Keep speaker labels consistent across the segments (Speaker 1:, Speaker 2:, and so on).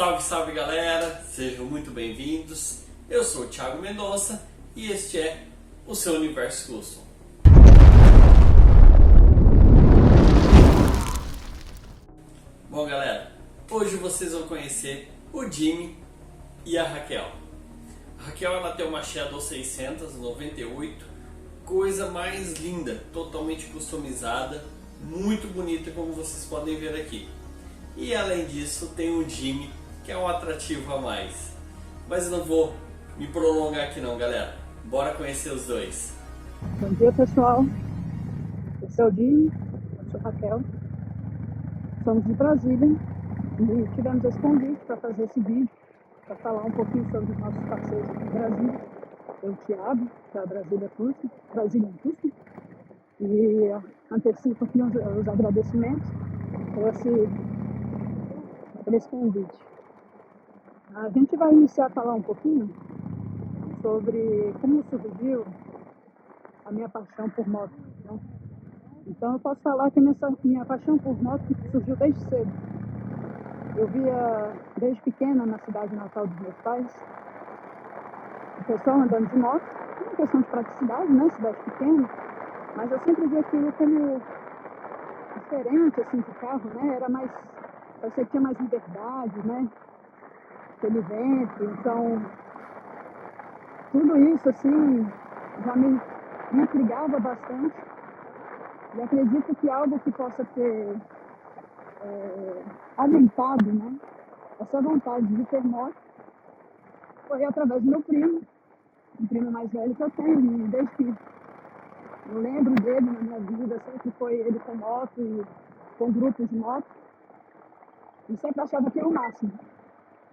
Speaker 1: Salve, salve galera, sejam muito bem-vindos. Eu sou o Thiago Mendonça e este é o seu Universo Custom. Bom galera, hoje vocês vão conhecer o Jimmy e a Raquel. A Raquel ela tem uma Shadow 698, coisa mais linda, totalmente customizada, muito bonita como vocês podem ver aqui. E além disso tem o Jimmy, que é um atrativo a mais. Mas não vou me prolongar aqui não, galera. Bora conhecer os dois.
Speaker 2: Bom dia, pessoal. Esse é o Jimmy, eu sou a Raquel. Somos de Brasília e tivemos esse convite para fazer esse vídeo, para falar um pouquinho sobre os nossos parceiros aqui em Brasília. Eu, Thiago, da Brasília Custom, e antecipo aqui os agradecimentos por esse convite. A gente vai iniciar a falar um pouquinho sobre como surgiu a minha paixão por moto, né? Então eu posso falar que minha paixão por moto surgiu desde cedo. Eu via desde pequena na cidade natal dos meus pais o pessoal andando de moto, uma questão de praticidade, né? Cidade pequena, mas eu sempre via aquilo como diferente assim, de carro, né? Parecia que tinha mais liberdade, né? Aquele vento, então tudo isso assim já me intrigava bastante e acredito que algo que possa ter aumentado, né, essa vontade de ter moto foi através do meu primo, um primo mais velho que eu tenho, e desde que eu lembro dele na minha vida, sempre foi ele com moto e com grupos de moto, e sempre achava aquilo o máximo,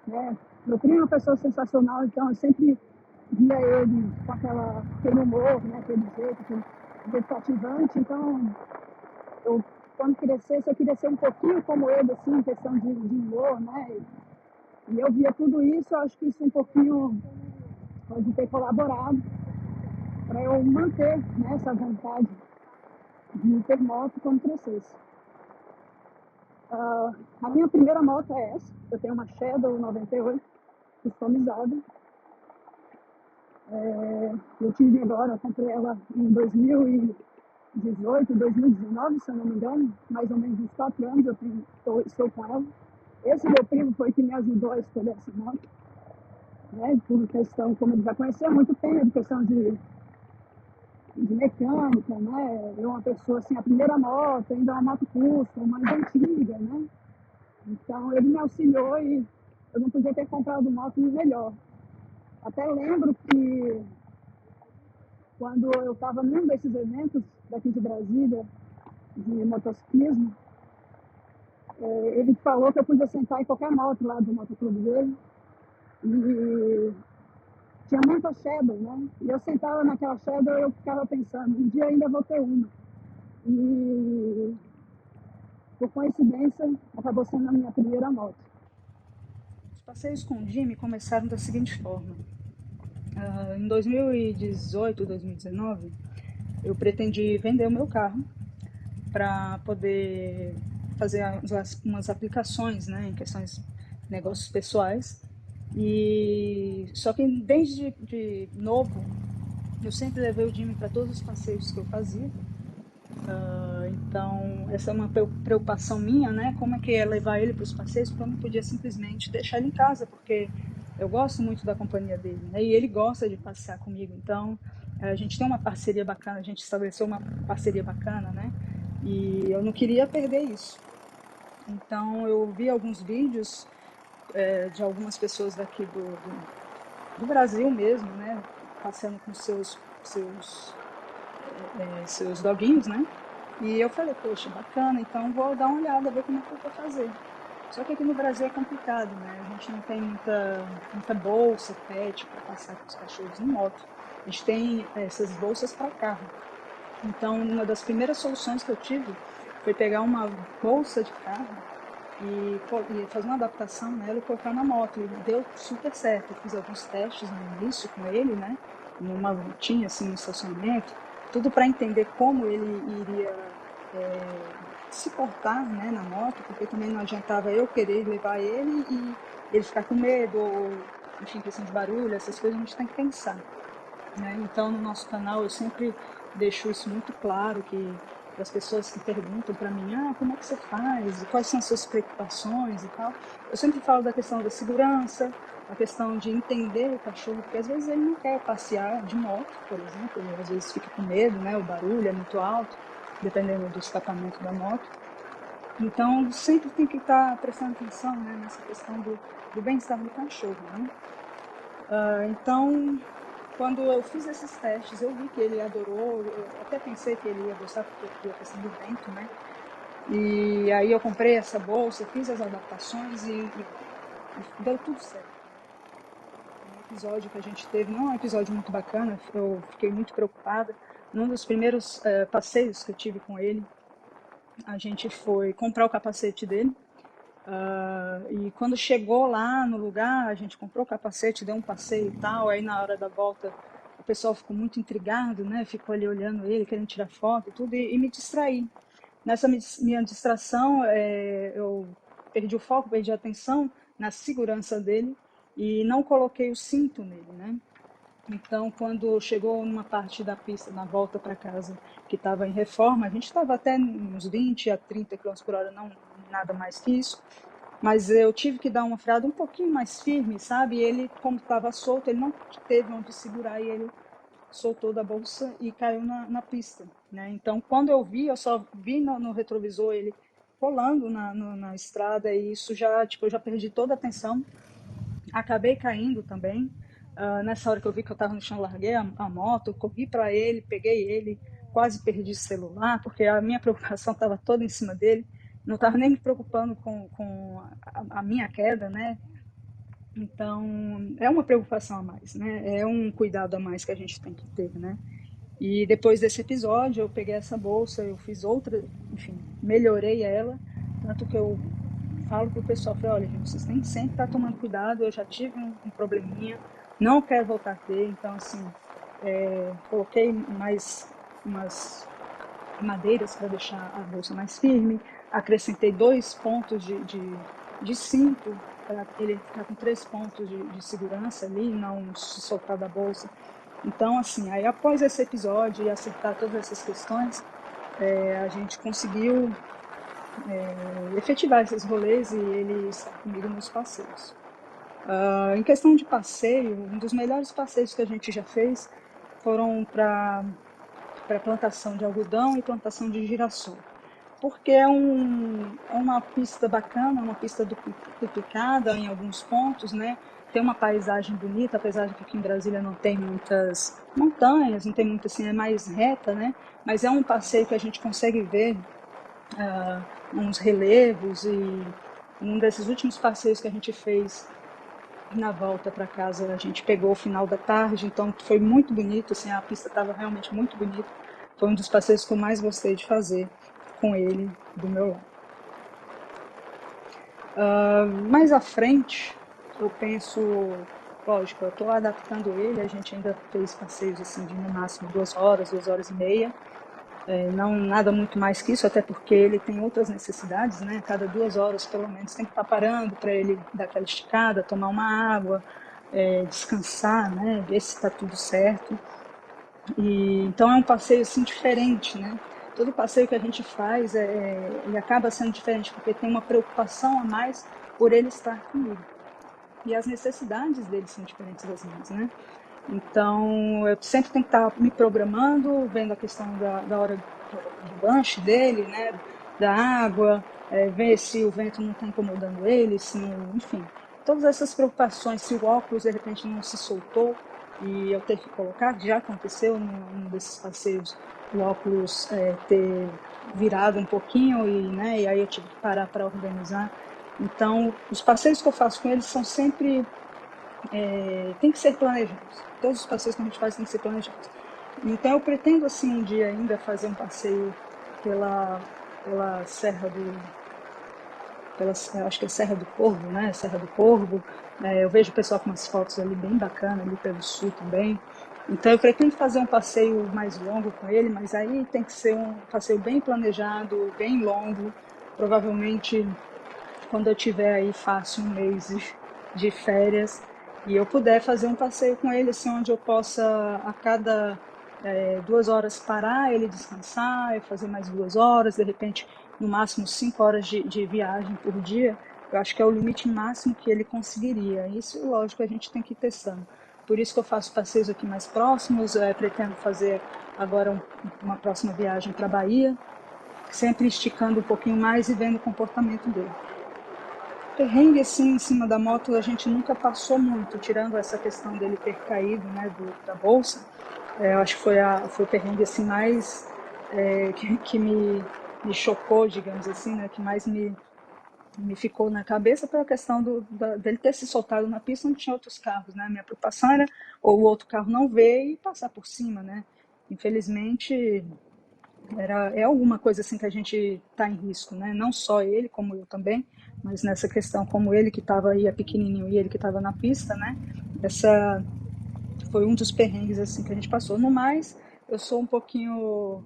Speaker 2: né? Meu primo é uma pessoa sensacional, então eu sempre via ele com aquele humor, né, aquele jeito cativante. Então, quando crescesse, eu queria ser um pouquinho como ele, assim, em questão de humor, né? E eu via tudo isso, eu acho que isso um pouquinho pode ter colaborado para eu manter, né, essa vontade de ter moto quando crescesse. A minha primeira moto é essa, eu tenho uma Shadow 98 customizada. Eu tive agora, eu comprei ela em 2018, 2019, se eu não me engano, mais ou menos uns 4 anos estou com ela. Esse meu primo foi que me ajudou a escolher essa moto, né? Por questão, como ele já conhecia há muito tempo, questão de mecânica, né? Eu uma pessoa assim, a primeira moto, ainda uma moto custom, mais antiga, né? Então ele me auxiliou e eu não podia ter comprado moto melhor. Até lembro que quando eu estava num desses eventos daqui de Brasília, de motociclismo, ele falou que eu podia sentar em qualquer moto lá do motoclube dele. E tinha muita Shadow, né? E eu sentava naquela Shadow e eu ficava pensando, um dia ainda vou ter uma. E, por coincidência, acabou sendo a minha primeira moto. Os passeios com o Jimmy começaram da seguinte forma. Em 2018, 2019, eu pretendi vender o meu carro para poder fazer umas aplicações, né, em questões de negócios pessoais. E só que desde de novo eu sempre levei o Jimmy para todos os passeios que eu fazia. Então essa é uma preocupação minha, né, como é que é levar ele para os passeios, porque eu não podia simplesmente deixar ele em casa, porque eu gosto muito da companhia dele, né, e ele gosta de passear comigo. Então a gente tem uma parceria bacana, a gente estabeleceu uma parceria bacana, né, e eu não queria perder isso. Então eu vi alguns vídeos de algumas pessoas daqui do Brasil mesmo, né, passeando com seus doguinhos, né? E eu falei, poxa, bacana, então vou dar uma olhada, ver como é que eu vou fazer. Só que aqui no Brasil é complicado, né? A gente não tem muita bolsa pet para passar com os cachorros em moto. A gente tem essas bolsas para carro. Então, uma das primeiras soluções que eu tive foi pegar uma bolsa de carro e fazer uma adaptação nela e colocar na moto. E deu super certo. Eu fiz alguns testes no início com ele, né? Numa rotina, assim, no estacionamento. Tudo para entender como ele iria se portar, né, na moto, porque também não adiantava eu querer levar ele e ele ficar com medo, ou, enfim, questão de barulho, essas coisas a gente tem que pensar, né? Então, no nosso canal eu sempre deixo isso muito claro, que as pessoas que perguntam para mim, como é que você faz? Quais são as suas preocupações e tal? Eu sempre falo da questão da segurança, a questão de entender o cachorro, porque às vezes ele não quer passear de moto, por exemplo, ele às vezes fica com medo, né? O barulho é muito alto, dependendo do escapamento da moto. Então, sempre tem que estar prestando atenção, né, nessa questão do bem-estar do cachorro, né? Então, quando eu fiz esses testes, eu vi que ele adorou, eu até pensei que ele ia gostar, porque a questão do vento, né? E aí eu comprei essa bolsa, fiz as adaptações e deu tudo certo. Um episódio que a gente teve, não é um episódio muito bacana, eu fiquei muito preocupada. Num dos primeiros passeios que eu tive com ele, a gente foi comprar o capacete dele. E quando chegou lá no lugar, a gente comprou o capacete, deu um passeio e tal. Aí na hora da volta, o pessoal ficou muito intrigado, né? Ficou ali olhando ele, querendo tirar foto e tudo, e me distraí. Nessa minha distração, eu perdi o foco, perdi a atenção na segurança dele e não coloquei o cinto nele, né? Então, quando chegou numa parte da pista, na volta para casa, que estava em reforma, a gente estava até uns 20 a 30 km por hora, não nada mais que isso, mas eu tive que dar uma freada um pouquinho mais firme, sabe? E ele, como estava solto, ele não teve onde segurar e ele soltou da bolsa e caiu na pista, né? Então, quando eu vi, eu só vi no retrovisor ele rolando na estrada e isso já, tipo, eu já perdi toda a atenção. Acabei caindo também. Nessa hora que eu vi que eu estava no chão, larguei a moto, corri para ele, peguei ele, quase perdi o celular, porque a minha preocupação estava toda em cima dele. Não estava nem me preocupando com a minha queda, né? Então, é uma preocupação a mais, né? É um cuidado a mais que a gente tem que ter, né? E depois desse episódio, eu peguei essa bolsa, eu fiz outra, enfim, melhorei ela, tanto que eu falo pro pessoal, falei, olha, gente, vocês têm que sempre estar tomando cuidado, eu já tive um probleminha, não quero voltar a ter, então, assim, coloquei mais umas madeiras para deixar a bolsa mais firme, acrescentei 2 pontos de cinto, para ele ficar com 3 pontos de segurança ali, não se soltar da bolsa. Então, assim, aí após esse episódio e acertar todas essas questões, a gente conseguiu efetivar esses rolês e ele está comigo nos passeios. Em questão de passeio, um dos melhores passeios que a gente já fez foram para plantação de algodão e plantação de girassol. Porque é uma pista bacana, uma pista duplicada em alguns pontos, né? Tem uma paisagem bonita, apesar de que aqui em Brasília não tem muitas montanhas, não tem muito assim, é mais reta, né? Mas é um passeio que a gente consegue ver uns relevos e um desses últimos passeios que a gente fez na volta para casa, a gente pegou o final da tarde, então foi muito bonito, assim, a pista estava realmente muito bonita. Foi um dos passeios que eu mais gostei de fazer com ele do meu lado. Mais à frente, eu penso, lógico, eu estou adaptando ele, a gente ainda fez passeios assim de no máximo 2 horas, 2 horas e meia, não nada muito mais que isso, até porque ele tem outras necessidades, né? Cada 2 horas, pelo menos, tem que estar parando para ele dar aquela esticada, tomar uma água, descansar, né? Ver se está tudo certo. E, então é um passeio assim diferente, né? Todo passeio que a gente faz, ele acaba sendo diferente, porque tem uma preocupação a mais por ele estar comigo. E as necessidades dele são diferentes das minhas, né? Então, eu sempre tenho que estar me programando, vendo a questão da hora do lanche dele, né? Da água, ver se o vento não está incomodando ele, se não, enfim. Todas essas preocupações, se o óculos de repente não se soltou e eu ter que colocar, já aconteceu num desses passeios, o óculos ter virado um pouquinho e aí eu tive que parar para organizar. Então, os passeios que eu faço com eles são sempre tem que ser planejados. Todos os passeios que a gente faz tem que ser planejados. Então eu pretendo assim um dia ainda fazer um passeio pela Serra acho que é Serra do Corvo, né? Serra do Corvo. Eu vejo o pessoal com umas fotos ali bem bacanas ali pelo sul também. Então eu pretendo fazer um passeio mais longo com ele, mas aí tem que ser um passeio bem planejado, bem longo, provavelmente quando eu tiver aí fácil um mês de férias e eu puder fazer um passeio com ele, assim, onde eu possa a cada 2 horas parar, ele descansar, eu fazer mais 2 horas, de repente no máximo 5 horas de viagem por dia, eu acho que é o limite máximo que ele conseguiria. Isso, lógico, a gente tem que ir testando. Por isso que eu faço passeios aqui mais próximos, pretendo fazer agora uma próxima viagem para a Bahia, sempre esticando um pouquinho mais e vendo o comportamento dele. Perrengue assim em cima da moto a gente nunca passou muito, tirando essa questão dele ter caído, né, da bolsa. Eu acho que foi o perrengue assim mais que me chocou, digamos assim, né, que mais me ficou na cabeça pela questão dele ter se soltado na pista onde tinha outros carros, né? Minha preocupação era ou o outro carro não ver e passar por cima, né? Infelizmente é alguma coisa assim que a gente está em risco, né? Não só ele, como eu também, mas nessa questão como ele que estava aí pequenininho e ele que estava na pista, né? Essa foi um dos perrengues assim que a gente passou. No mais, eu sou um pouquinho,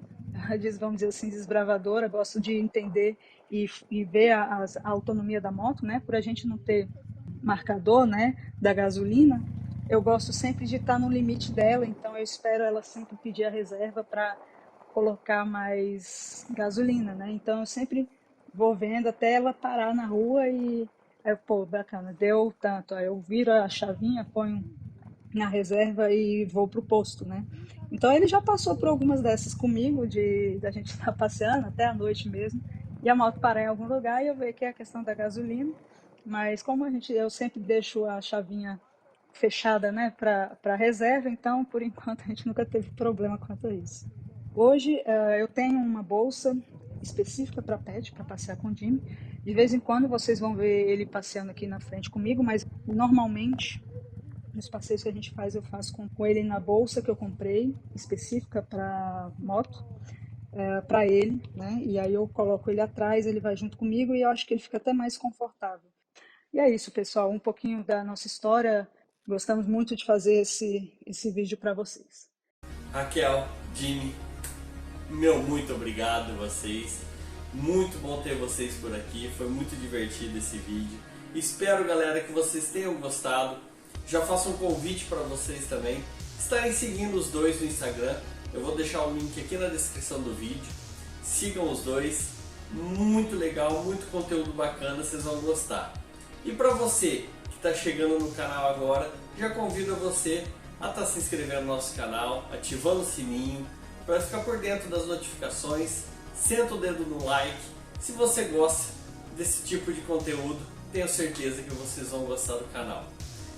Speaker 2: vamos dizer assim, desbravadora, gosto de entender e ver a autonomia da moto, né? Por a gente não ter marcador, né, da gasolina, eu gosto sempre de estar no limite dela, então eu espero ela sempre pedir a reserva para colocar mais gasolina, né? Então eu sempre vou vendo até ela parar na rua e aí, pô, bacana, deu tanto, aí eu viro a chavinha, ponho na reserva e vou pro posto, né? Então ele já passou por algumas dessas comigo, da gente estar passeando até a noite mesmo, e a moto parar em algum lugar e eu ver que é a questão da gasolina, mas como eu sempre deixo a chavinha fechada, né, para reserva, então por enquanto a gente nunca teve problema quanto a isso. Hoje eu tenho uma bolsa específica para pet, para passear com o Jimmy. De vez em quando vocês vão ver ele passeando aqui na frente comigo, mas normalmente nos passeios que a gente faz, eu faço com ele na bolsa que eu comprei, específica para moto, para ele, né? E aí eu coloco ele atrás, ele vai junto comigo e eu acho que ele fica até mais confortável. E é isso, pessoal, um pouquinho da nossa história. Gostamos muito de fazer esse vídeo para vocês.
Speaker 1: Raquel, Jimmy, meu muito obrigado a vocês. Muito bom ter vocês por aqui, foi muito divertido esse vídeo. Espero, galera, que vocês tenham gostado. Já faço um convite para vocês também estarem seguindo os dois no Instagram. Eu vou deixar o link aqui na descrição do vídeo. Sigam os dois, muito legal, muito conteúdo bacana, vocês vão gostar. E para você que está chegando no canal agora, já convido você a estar se inscrevendo no nosso canal, ativando o sininho para ficar por dentro das notificações. Senta o dedo no like. Se você gosta desse tipo de conteúdo, tenho certeza que vocês vão gostar do canal.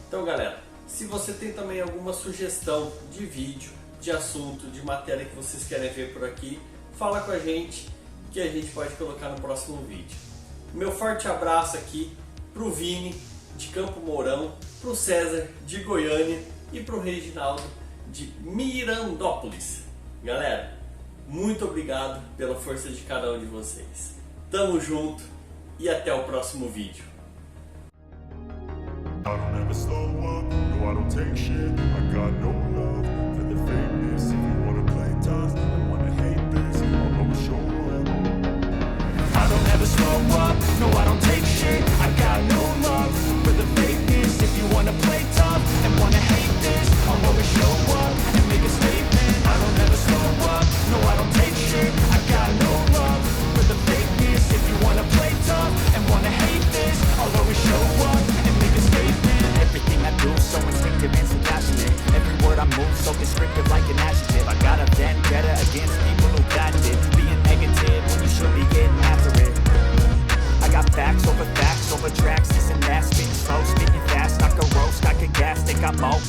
Speaker 1: Então, galera, se você tem também alguma sugestão de vídeo, de assunto, de matéria que vocês querem ver por aqui, fala com a gente que a gente pode colocar no próximo vídeo. Meu forte abraço aqui pro Vini de Campo Mourão, pro César de Goiânia e pro Reginaldo de Mirandópolis. Galera, muito obrigado pela força de cada um de vocês. Tamo junto e até o próximo vídeo.
Speaker 3: I don't ever slow up, no I don't take shit. I got no love for the fakeness. If you wanna play tough and wanna hate this, I'll always show up. I don't ever slow up, no I don't take shit. I got no love for the fakeness. If you wanna play tough and wanna hate this, I'll always show up and make a statement. I don't ever slow up, no I don't take shit. I got no love for the fakeness. If you wanna play tough and wanna hate this, I'll always show up and make a statement. Everything I do so instinctive and so passionate. Every word I move so descriptive like an adjective. I got a vendetta against people who backed it, being negative when you should be getting after it. I got facts over tracks, this and that, spitting slow, speaking fast, I could roast, I could gas, think I'm all